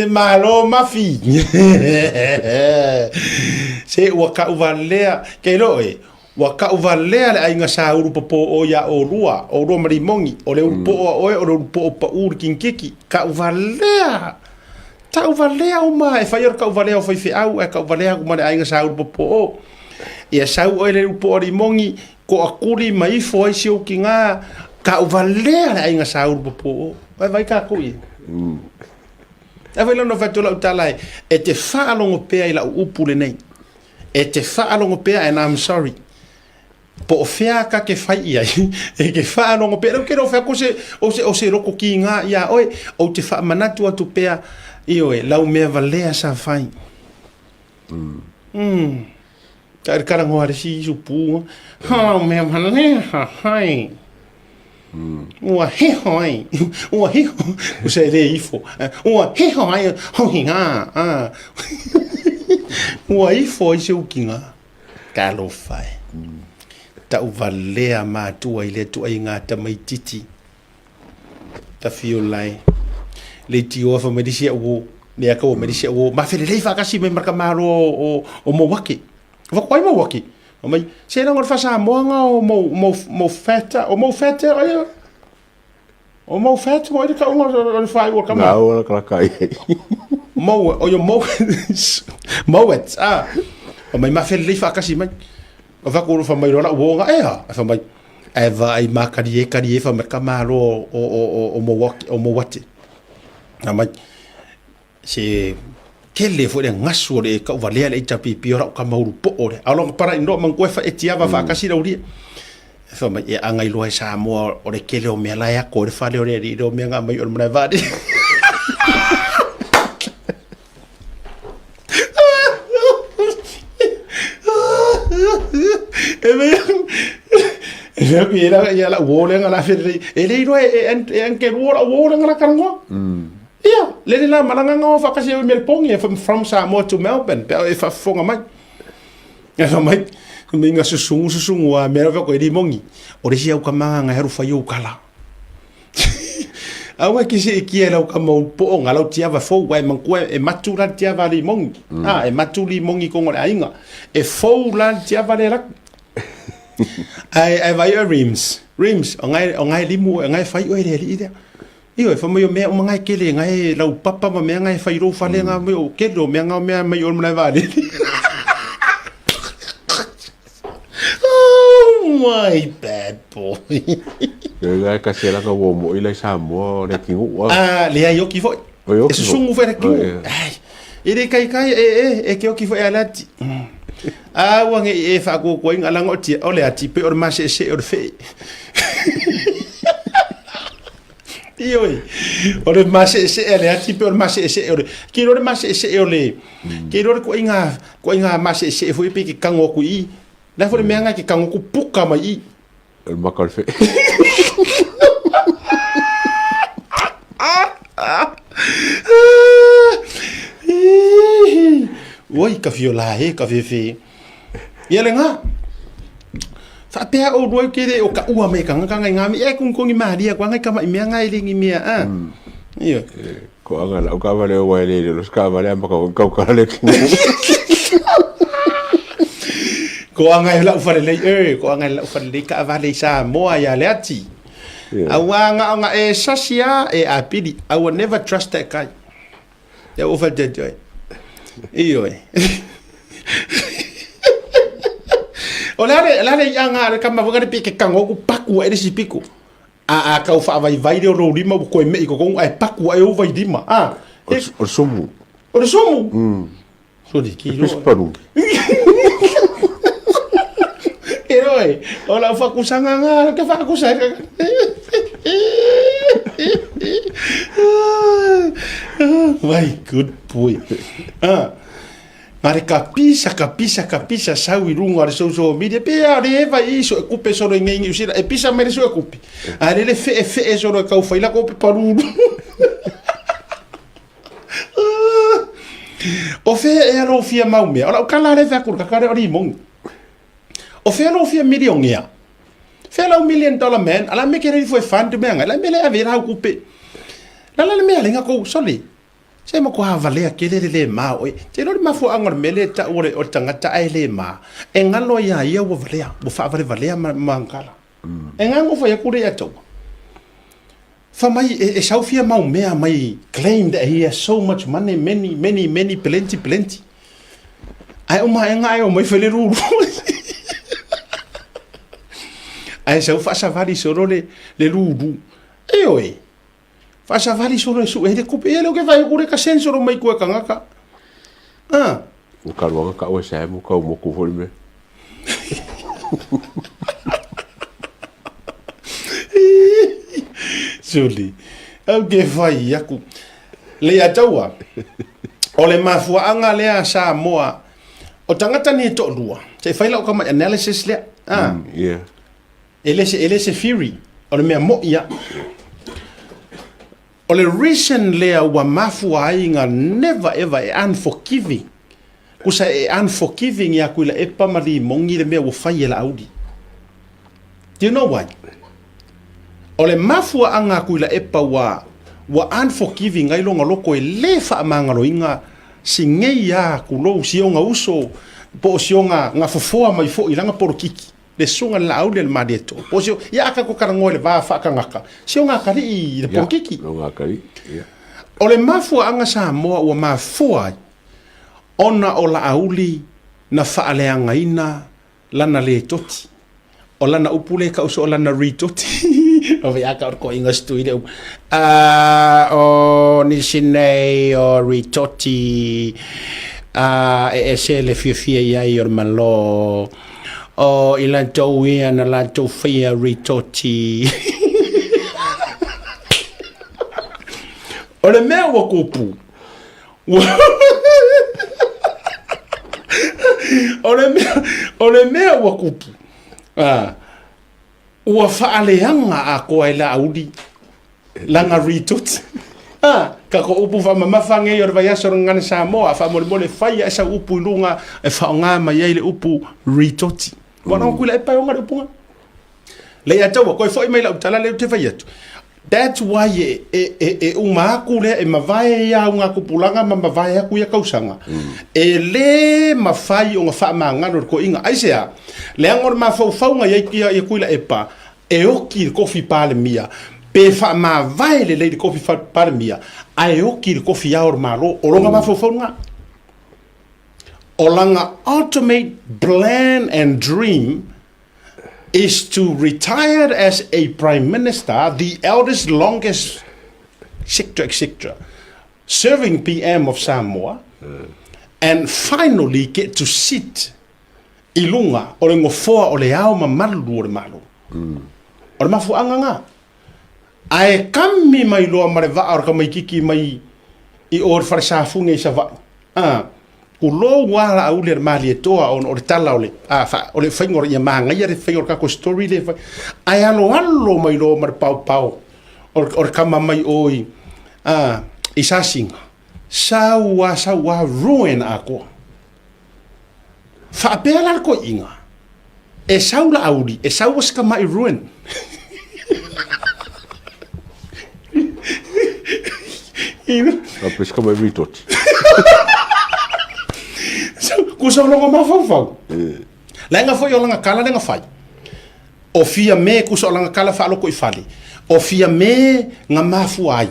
Malo mafi. Se waka uvalea kelo waka uvalea le ainga sa urupo o ya o rua marimongi o le urupo o urupo pa ur kinkiki ka uvalea ta uvalea uma e fai ka uvalea o fai fe au e ka uvalea kuma le ainga sa urupo o ia sau o le urupo o rimongi ko akuri mai fo ai sio kinga ka uvalea le ainga sa urupo o vai ka kui e vai lona fatola utalai e te whaalongo pea i la upu le nei e te whaalongo pea and I'm sorry po o whea ka ke whai ia e ke whaalongo pea rau kero whea ko o se roko ki ngā ia oe o te wha manatu atu pea i oe lau mea valea sa whai ka ere karango hare si isu pūnga lau mea valea sa whai ua hiho ai ua hiho o se re ifo ua hiho ai hohi ngā ua ifo i se ukinga ka lo whai ta uvalea mātua i le tua i ngā tamaititi ta fio lai le ti ofa medisia uo le aka o medisia uo ma fele lei whakasi me marka maro o mawaki wakwai mawaki o mai se na ngor fasa moanga o mo feta o mo feta o mo feta mo ka o fai o kama o ka kai mo o yo mo it o mai ma fel lifa kasi mai o va ko fa mai rola o nga fa mai e vai ma kari e fa merka malo o mo wati na mai se kele fo le ngaso le ka valea le tapi piora ka mauru po ore alo para ndo man ko fa etiava fa kasi la uri fa mai e anga i loa sa mo o le kele o me la ya ko le fa le ore ri do me nga mai o me va di e me ya la wo le nga la fe e le ro en ke wo le nga la kango ia le la malanga ngo fa kasi Melbourne from Samoa to Melbourne pe e fa fonga mai e fa mai minga susungu a mera ko di mongi o le sia ka manga nga heru fa yo kala awa ki se ki era ka mo po nga lo tia va fo wa man ko e matura tia va di mongi e matuli mongi ko ngora inga e fo la tia va le rak ai vai rims o ngai limu ngai fa yo ele ide io fa mo me o ngai kele ngai lau papa ma me ngai fa iro fa le nga me o kelo me nga me mai o mna vale my bad boy ga ka se la ka wo mo ile sa mo le ki u le ai o ki fo e sungu fa ki ai ire kai e ke o ki fo ala ti wa nge e fa ko ko ngala ngoti o le ati pe o ma se o fe Ioi, ore mase se ele ati pe ore mase se ore ki ore mase se ole ki ore ko inga mase se foi pe ki kango ku I la fo me nga ki kango ku puka mai el makal fe oi ka fiola ka fe yele nga fa pe o roi ke o ka ua me kanga ngami e kun kongi maria kwa ngai kama me ngai lingi me io ko anga la ka vale o ele los ka vale amba ka le ko anga la ufale le ko anga la ufale le ka vale sa mo ya le ati awanga anga e sasia e apidi I will never trust that guy ya over the joy io o la yanga ka ma vogare pike kango ku paku e si piku a ka fa vai ro rima ko me ko ai paku ai o vai dima o somu so di ki sparu eroi o la fa ku sanga ka fa ku sa vai good boy Mare kapisa sau i runga le social media pe are eva iso e kupe soro ngengi usira e pisa mere so e kupe are le fe soro ka ufaila ko pe paru o fe e alo fia maume ora kala le va kur ka kare ori mong o fe alo fia million ia $1 million man ala me kere foi fan de menga la me le avera ku pe la me ale nga ko soli se mo ko havale akele le ma o te no ma fo angor mele ta ore o tangata ai le ma e ngalo ya ia wo vale bo fa vale mangala e ngango fo ya kure ya to fa mai e saufia mau mea mai claim that he has so much money many plenty ai o mai ngai o mai fele ru ai sau fa savali solo le rudu e oi fa savali solo su e ko pe ele o ke vai kure ka sensor mai ko kangaka o karuanga ka o sa mo ka mo ko foi me Julie au ke vai aku le ataua o le mafuanga le a Samoa o tangata ni to lua se fai la o kama analysis le yeah ele se theory o le mea mo ia o le reason le wa mafua inga never ever unforgiving kusa unforgiving ya kuila e pamali mongi le mea wo fai la audi do you know why o le mafua anga kuila e pa wa unforgiving ai longa loko e le fa mangalo inga singei ya kulo sionga uso po sionga nga fofoa mai fo ilanga porokiki le sunga la aude le madeto po sio ya aka ko karango le va fa kangaka sionga kali le porokiki longa kali yeah o le mafua anga Samoa wa mafua ona o la auli na fa ale anga ina lana le toti o lana upule ka uso o lana ritoti o vea ka ko inga stuile o ni sinei o ritoti e se le fia ia i or malo o ilan tau ia na la tau fia ritoti o le mea wa kupu o le mea wa kupu ua faaleanga a koa la audi langa ritoti ka ko upu fa mama fange yor va yasor ngana Samoa fa mole fai esa upu lunga e fa nga ma yele upu ritoti wana ko la e pa nga upu le ya tawa ko foi mai la utala le te fai atu that's why uma ku le e mavai ya nga kupulanga mavai ya ku ya kausanga e le mafai o fa manga ko inga aisea le angor ma fau nga ya ku la e pa e oki kofi pale mia pe fa ma vai le kofi pale mia ai oki kofi ya or malo o longa ma fau nga olanga ultimate plan and dream is to retire as a prime minister, the eldest, longest, etc., serving PM of Samoa, and finally get to sit ilunga o le ngofoa o le ao mamalu o le malo. O le mafu anganga. Ae kami mai loa mareva or ka mai kiki mai I or farsafunga I sava. Kulo wala au le mali toa on or tala ole fa ole fingor ia manga ia le fingor ka ko story le ai alo mai lo mar pau or kama mai oi isasinga sawa ruin ako fa pela ko inga e saula audi e sawa ska mai ruin Apres como ritot. Kusa longa mafau. Lenga foi o langa kala lenga fai. O fia me kusa langa kala fa loko I fali. O fia me nga mafu ai.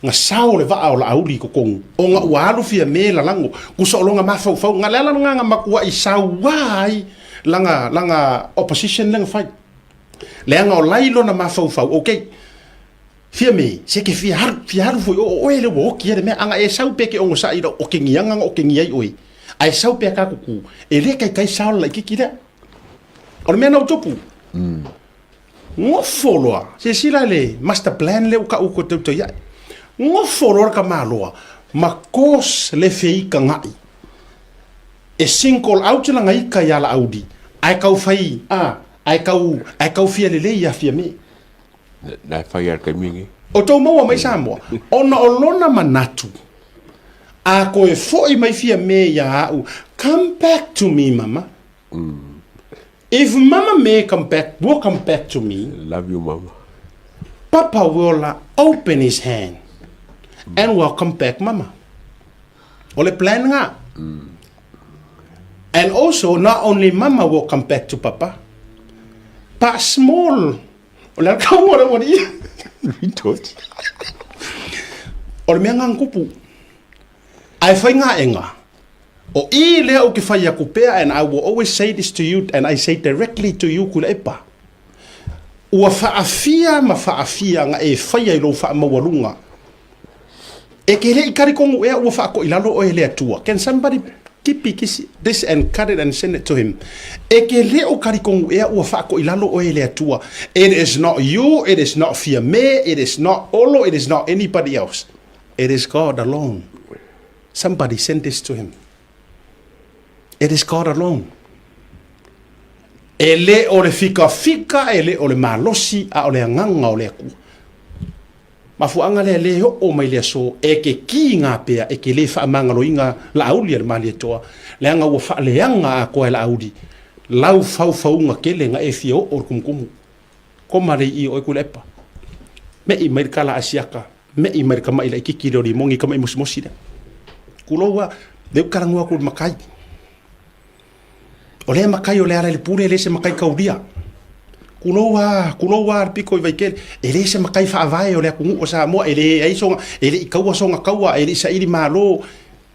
Nga sao le va la auli ko kong. O nga walu fia me la lango kusa longa mafau nga lela nga makua I sao wai langa opposition lenga fai. Lenga o lailo na mafau okay. Fia me se ke fia har foi o ele wo ki me anga e sau peke o sa ira o kingianga o kingiai oi. Ai sau pe ka kuku ele kai sau la kikira o me na utopu ngo follow se sila le master plan le ka uko to ya ngo follow ka maloa makos le fei ka ngai e single out la ngai ka ya la audi ai kau fai ai kau fia le ya fia me na fai ar mingi o to mo mai Samoa ona o lona manatu a ko e foi mai fia me ya come back to me mama If Mama May will come back to me, Love you, Mama. Papa will open his hand and welcome back Mama. Ole plan nga. And also, not only Mama will come back to Papa, but small. Ole kau ora ora ia. Vitot. Ole mea ngang kupu. Ai whai ngā e ngā. O I lea o ke whai aku pea, and I will always say this to you, and I say directly to you kula epa. Ua whaafia ma whaafia ngā e whai ai lo wha mawalunga. E ke rei karikongu ea ua whaako ilalo o e lea tua. Can somebody kipi kisi this and cut it and send it to him? E ke reo karikongu ea ua whaako ilalo o e lea tua. It is not you, it is not Fia Me, it is not Olo, it is not anybody else. It is God alone. Somebody send this to him. It is God alone. E le o le fika, e le o le malosi, a o le anganga o le aku. Mafuanga le o mai le so, e ke ki ngā pea, e ke le whaamanga loinga la auli ar mali toa. Le anga ua whaaleanga a koe la auli. Lau fau ke le nga e fia o kumkumu. Ko mare I o e kulepa. Me I mai kala asiaka. Me I mai kama ila ikiki leo ni mongi kama I musimosi da. Kuloa, leu karangua kul makai. O le makai o le ala le pure le se makai kaudia. Kuloa piko I vaikele. E le se makai whaavae o le akungu o sa moa. E le aisonga, e le ikaua songa kaua, e le isa iri malo.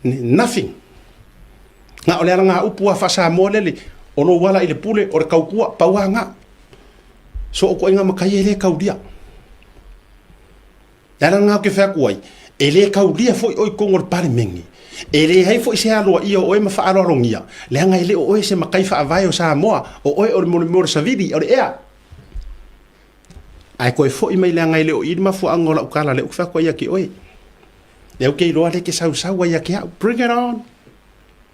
Nothing. Nga o le ala ngā upua whasa moa lele. O lo wala I le pule o le kaukua paua ngā. So o koe ngā makai e le kaudia. Ala ngā ke whakuai. E le kaudia foi oi kongo le pare mengi. E le hei foi se aloa ia o e ma whaalorongia. Le anga ele o oe se makai whaavai o Samoa. O oe o le mole saviri o le ea. Ai koe foi mai le anga ele o irima fua angola ukala le ukwhakua ia ki oe. Le au kei roa le ke sau ia ki au. Bring it on.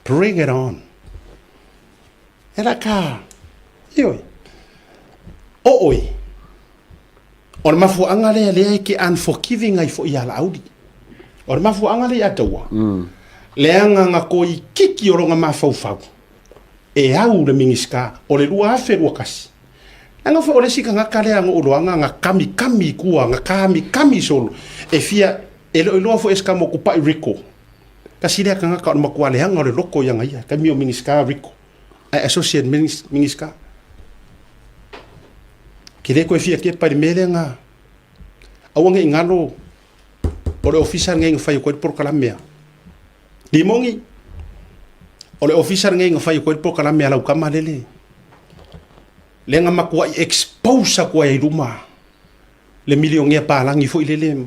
Bring it on. Era ka. Ioi. O oe. O le mafu anga le le ke unforgiving ai fo ia la audi. O le mafu anga le ataua. Le anga nga koi kiki o ronga mafau. E au le mingiska o le lua afe lua kasi. Anga fo o le sika nga kale anga o loanga nga kami kua, nga kami solo. E fia, e loa fo eska mo kupai Rico. Kasi lea ka nga ka o makua le anga o le loko ia nga ia. Kami o mingiska Rico. Ai associate mingiska. Kire koe fia ke pari mele nga. Awange ingalo. O le officer ngai ngafai koe por kalamea. Di mongi. O le officer ngai ngafai koe por kalamea lau kama lele. Le nga makua expose koe ai ruma. Le miliongia palangi fo ilele.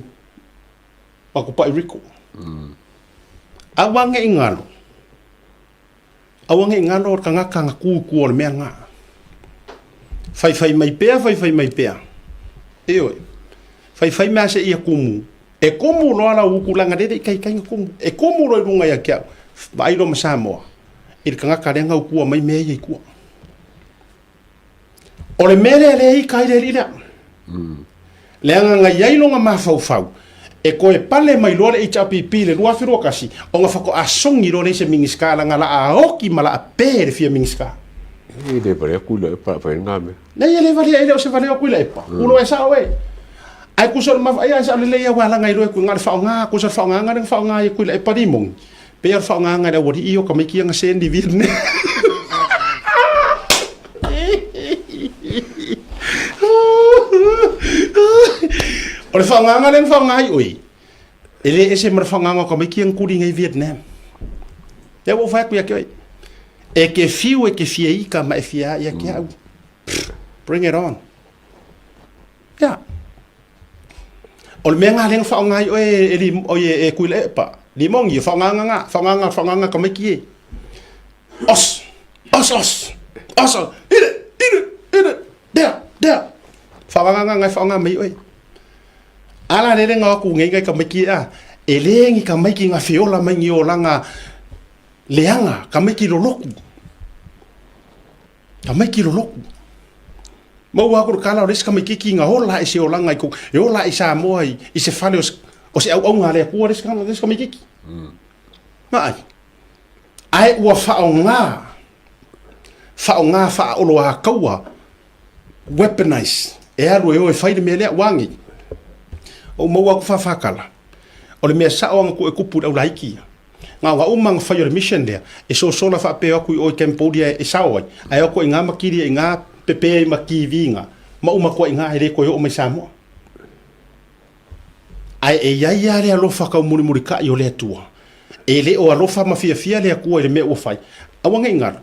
Makupa Rico. Awange ingalo. Awange ingalo o kangaka ngaku ku o le mea nga. Fai mai pea. Eoi. Fai mea se ia kumu. E kumu loa la ukulanga dede kai kumu. E kumu loa runga ia kia. Vai lo Samoa. I kanga karenga ukua mai mea ia ikua. O le mele le i kai le lila. Le anga nga yailonga mafau. E koe pale mai loa le HRPP le lua whirua kasi. O nga whako asongi lo le se mingiska la nga la aoki ma la apere fia mingiska. E le pare kula pa ngame. Nei ele vale ele o se vale o kuila epa. Ulo e sa oe. Ai kusol ma ai sa le ia wala ngai lo ku ngal fa nga kusol fa nga ngal fa nga i kuila epa dimong. Pe ar fa nga ngai da wori io ka mai ki nga sen di virne. O le fa nga ngal fa nga i oi. Ele ese mar fa nga ka mai ki nga kudi ngai Vietnam. Ya wo fa ku ya ki e ke fiu e ke fia ika ma e fia ia ki au. Bring it on. Ya. O le mea ngā lenga whao ngai e kuila e pa. Limong i whao nganga ka mai ki e. Os. Ire. There. Whao nganga ngai whao ngā mai oe. Ala le ngā ku ngai ka mai ki e a. E lengi ka mai ki ngā whiola mai ngi o langa leanga ka mai ki loloku. Mau aku kala res ka mai ki nga hola e se o langa i ko. E ola i Samoa i se fale o se au ngā le ku res ka mai ki. Mai. Ai ua whao ngā. whaonga whaolo a kaua, weaponize, e aru e whaile mea lea wangi. O maua ku whawhakala. O le mea saoanga ku e kupu au laiki. Ngā wa umanga whai o le mission lea, e so sola whaapea aku i o Cambodia e saoai, ai ako i ngā makiri i ngā pepe i makivinga, ma uma kua i ngā here koe o mai Samoa. Ai e iai a lea lofa kau muri muri ka i o lea tua. E le o alofa mafia fia lea kua i le mea ua whai. Awanga ingara,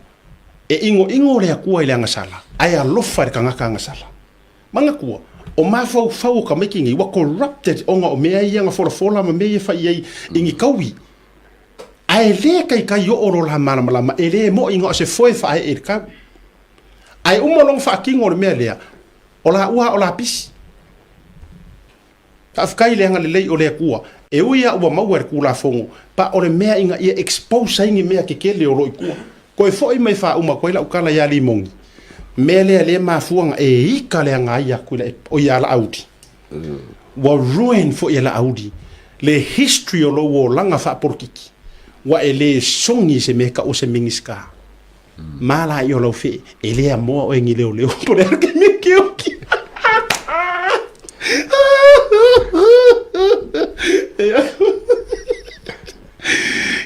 e ingo lea kua i le angasala, ai alofa i le kangaka angasala. Manga kua, o mawhau whau ka making i wa corrupted onga o mea i anga fola ma mea i whai i ingi kaui. Ai le kai o oro la mana malama, e le mo ingo se foi whae e kau. Ai umolong wha kingo le mea lea, o la ua o la pisi. Ka afkai le anga le lei o lea kua, e uia ua maua re kula fongo, pa o le mea inga ia expose ingi mea ke kele o roi kua. Ko e foi mai wha uma koe la ukala ia li mongi. Mea lea le mafuanga e ika lea ngā ia koe o ia la audi. Wa ruin fo ia la audi. Le history o lo o langa wha porkiki. Wa e le songi se meka o se mingiska. Mala i o lau fe, e lea moa o engi leo leo, po rea ke me ke oki.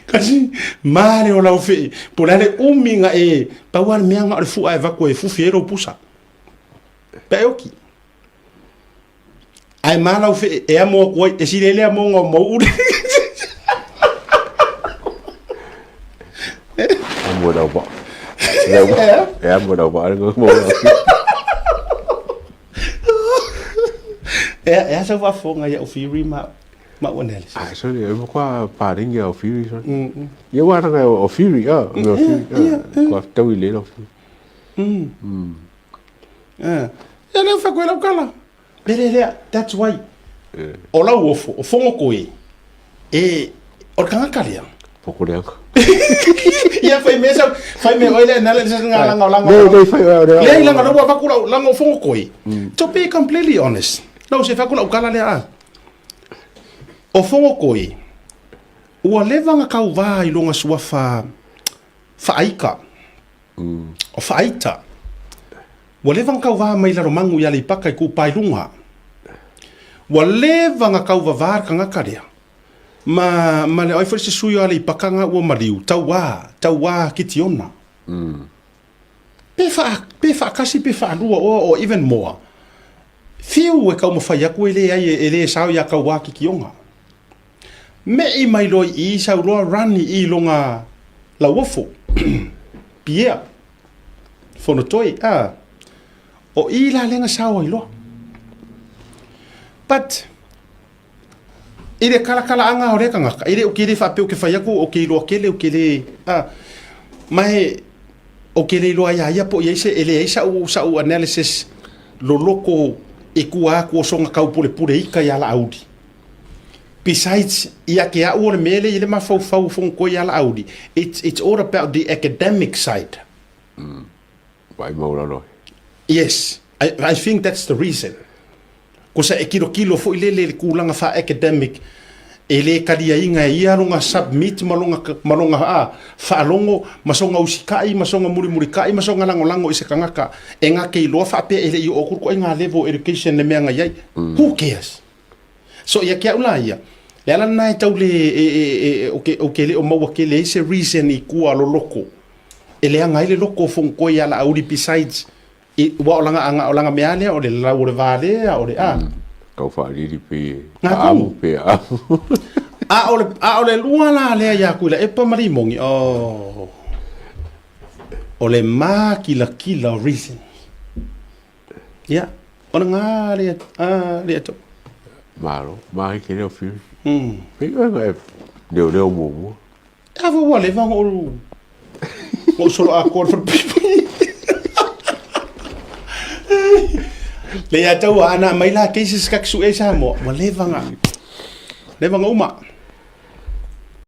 Kasi, male o lau fe, po rea le uminga e, pauan mea ngā le fua e vako e fufi ero pusa. Pe oki. Ai mala o fe, e amoa kuai, e si lea moa ngā mau ure. Mua đầu bọ mua đầu bọ nó mua sa va fonga ya ofiri ma onelis so le mo qua pa ring ya ofiri so ye wa nga ofiri me ofiri qua tau ile lo ya le fa kwela kala bele that's why ola o fongo koe e o kanga kalia poco le ia fai me oile na le nga langa no fai le langa no wa kula langa fongo koe to be completely honest no se fa kula ukala le a o fongo koe ua levanga kau va i longa sua fa aika o fa aita ua levanga kau va mai la romangu ia le paka i ku pai lunga ua levanga kau va var kanga karea ma le ai foi se sui ale pakanga o mariu tawa kitiona pe fa kasi pe fa lua o even more fiu e ka mo fai aku ele sao ya ka wa kionga me I mai loi I sa ro rani I longa la wofo pia fono toi o I la lenga sao I lo but ire kala anga o reka ngaka ire o kire fa pe o ke fa yaku o ke lo kele o kele mai o kele lo ya po ye se ele sa u analysis lo loko e kua ko songa kau pule ika ya la audi besides ia ke a o le mele ile ma fau fon ko ya la audi it's all about the academic side vai mo lo yes I think that's the reason ko sa e kilo fo ile kulanga fa academic ele kadia inga ia longa submit malonga fa longo masonga usikai masonga muri kai masonga lango ise kangaka enga ke lo fa pe ele I okur ko enga level education le menga yai who cares so ia ke ula ia le ala nai tau le okay le o mawa ke le ise reason I kua lo loko ele anga ile loko fon ko ia la audi besides wa olanga meale o le la o le vale o le kau fa ri pe amu pe o le lua la le ya ku le e pa mari mongi o le ma kila reason ya ona nga le to malo mai ke le fi pe ga de mo ava wa le vang o solo a call for people le ya tau ana mai la cases kaksu e sa mo levanga uma